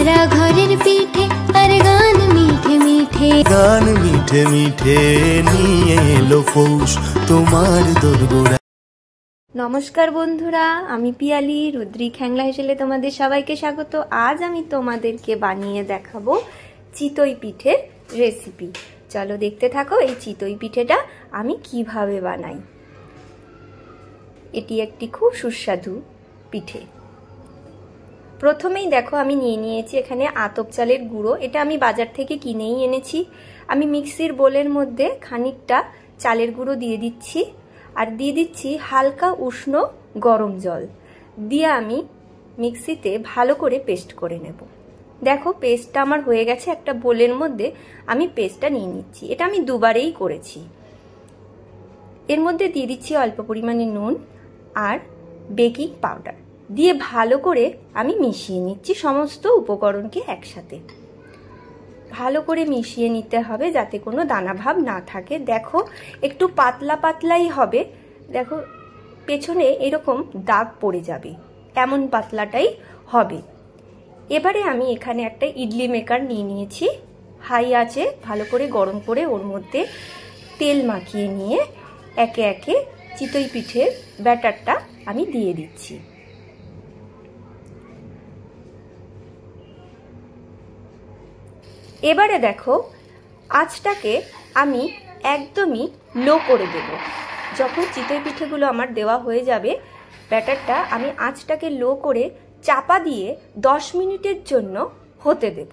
भरा घरेर पीठे और गान मीठे मीठे निये एलो पौष तोमार दोरगोड़ा। नमस्कार बंधुरा, आमी पियाली रुद्री ख्যাংলা हेसेले तोमादेर सबाइके स्वागत। आज आमी तोमादेरके बानिये देखाबो चितई पिठेर रेसिपि। चलो देखते थाको এই চিতই পিঠেটা আমি কিভাবে বানাই। এটি একটি খুব সুস্বাদু পিঠে। প্রথমেই দেখো আমি নিয়ে নিয়েছি এখানে আতপ চালের গুঁড়ো। এটা আমি বাজার থেকে কিনেই এনেছি। আমি মিক্সির বোলের মধ্যে খানিকটা চালের গুঁড়ো দিয়ে দিচ্ছি আর দিয়ে দিচ্ছি হালকা উষ্ণ গরম জল দিয়ে আমি মিক্সিতে ভালো করে পেস্ট করে নেব। দেখো পেস্টটা আমার হয়ে গেছে। একটা বোলের মধ্যে আমি পেস্টটা নিয়ে নিচ্ছি। এটা আমি দুবারেই করেছি। এর মধ্যে দিয়ে দিচ্ছি অল্প পরিমাণে নুন আর বেকিং পাউডার দিয়ে ভালো করে আমি মিশিয়ে নিচ্ছি সমস্ত উপকরণকে একসাথে। ভালো করে মিশিয়ে নিতে হবে যাতে কোনো দানা ভাব না থাকে। দেখো একটু পাতলা পাতলাই হবে। দেখো পেছনে এরকম দাগ পড়ে যাবে, এমন পাতলাটাই হবে। এবারে আমি এখানে একটা ইডলি মেকার নিয়ে নিয়েছি। হাই আঁচে ভালো করে গরম করে ওর মধ্যে তেল মাখিয়ে নিয়ে একে একে চিতই পিঠের ব্যাটারটা আমি দিয়ে দিচ্ছি। এবারে দেখো আঁচটাকে আমি একদমই লো করে দেব। যখন চিতই পিঠেগুলো আমার দেওয়া হয়ে যাবে ব্যাটারটা আমি আঁচটাকে লো করে চাপা দিয়ে 10 মিনিটের জন্য হতে দেব।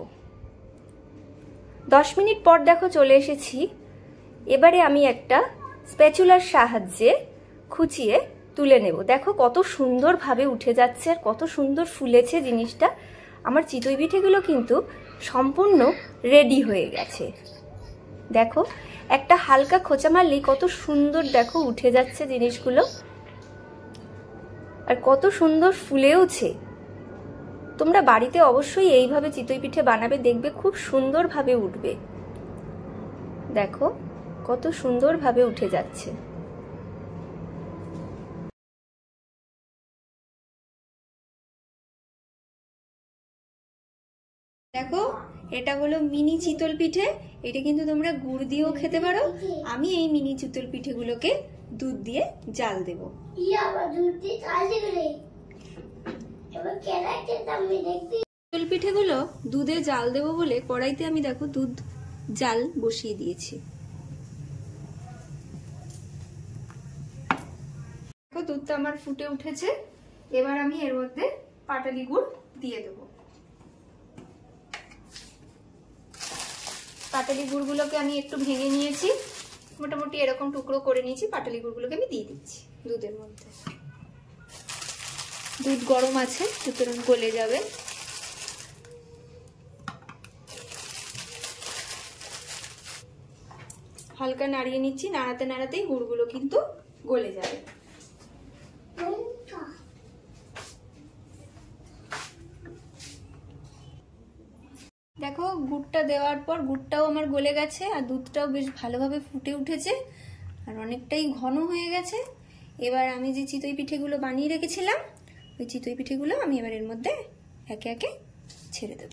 10 মিনিট পর দেখো চলে এসেছি। এবারে আমি একটা স্প্যাচুলার সাহায্যে খুঁচিয়ে তুলে নেব। দেখো কত সুন্দরভাবে উঠে যাচ্ছে আর কত সুন্দর ফুলেছে জিনিসটা। আমার চিতই পিঠেগুলো কিন্তু সম্পূর্ণ রেডি হয়ে গেছে। দেখো একটা হালকা খোঁচা মারলেই কত সুন্দর দেখো উঠে যাচ্ছে জিনিসগুলো আর কত সুন্দর ফুলেওছে। তোমরা বাড়িতে অবশ্যই এইভাবে চিতই পিঠে বানাবে, দেখবে খুব সুন্দরভাবে উঠবে। দেখো কত সুন্দরভাবে উঠে যাচ্ছে। দেখো এটা হলো মিনি চিতল পিঠে। এটা কিন্তু তোমরা গুড় দিয়েও খেতে পারো। আমি এই মিনি চিতল পিঠেগুলোকে দুধ দিয়ে জাল দেব। চিতল পিঠেগুলো দুধে জাল দেব বলে কড়াইতে আমি দেখো দুধ জাল বসিয়ে দিয়েছি। দেখো দুধটা আমার ফুটে উঠেছে। এবার আমি এর মধ্যে পাটালি গুড় দিয়ে দেবো। পাটালি গুড়গুলোকে আমি একটু ভেঙে নিয়েছি, মোটামুটি এরকম টুকরো করে নিয়েছি। পাটালি গুড়গুলোকে আমি দিয়ে দিচ্ছি দুধের মধ্যে। দুধ গরম আছে সুতরাং গলে যাবে। হালকা নাড়িয়ে নিচ্ছি, নাড়াতে নাড়াতেই গুড়গুলো কিন্তু গলে যাবে। দেখো গুড়টা দেওয়ার পর গুড়টাও আমার গলে গেছে আর দুধটাও বেশ ভালোভাবে ফুটে উঠেছে আর অনেকটাই ঘন হয়ে গেছে। এবার আমি যে চিতই পিঠেগুলো বানিয়ে রেখেছিলাম ওই চিতই পিঠেগুলো আমি এবার এর মধ্যে একে একে ছেড়ে দেব।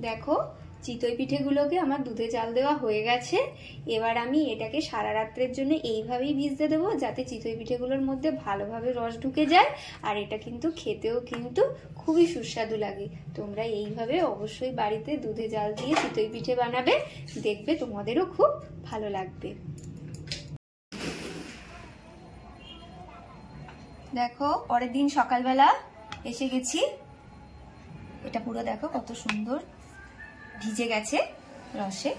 দেখো চিতই পিঠেগুলোকে আমার দুধে জাল দেওয়া হয়ে গেছে। এবার আমি এটাকে সারা রাত্রের জন্য এইভাবেই ভিজতে দেবো যাতে চিতই পিঠেগুলোর মধ্যে ভালোভাবে রস ঢুকে যায় আর এটা কিন্তু খেতেও কিন্তু খুবই সুস্বাদু লাগে। তোমরা এইভাবে অবশ্যই বাড়িতে দুধে জাল দিয়ে চিতই পিঠে বানাবে, দেখবে তোমাদেরও খুব ভালো লাগবে। দেখো পরের দিন সকালবেলা এসে গেছি। এটা পুরো দেখো কত সুন্দর ভিজে গেছে রসে।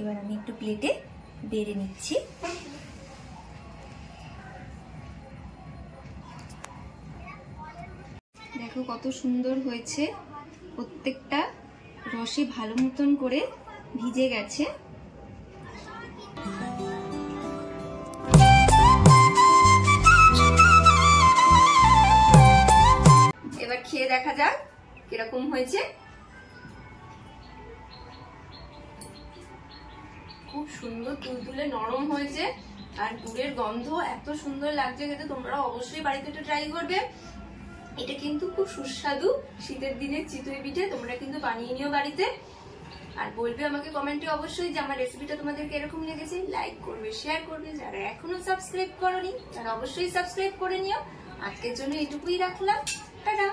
এবার আমি একটু প্লেটে বেড়ে নিচ্ছি। দেখো কত সুন্দর হয়েছে, প্রত্যেকটা রসে ভালো মতন করে ভিজে গেছে। এবার খেয়ে দেখা যাক কিরকম হয়েছে। খুব সুন্দর তুলতুলে নরম হয়েছে, আর গুড়ের গন্ধ এত সুন্দর লাগছে খেতে। তোমরা অবশ্যই বাড়িতে এটা ট্রাই করবে। এটা কিন্তু খুব সুস্বাদু শীতের দিনের চিতই পিঠে। তোমরা কিন্তু বানিয়ে নিও বাড়িতে, আর বলবে আমাকে কমেন্টে অবশ্যই যে আমার রেসিপিটা তোমাদের কিরকম লেগেছে। লাইক করবে, শেয়ার করবে। যারা এখনো সাবস্ক্রাইব করোনি তারা অবশ্যই সাবস্ক্রাইব করে নিও। আজকের জন্য এটুকুই রাখলাম, টাটা।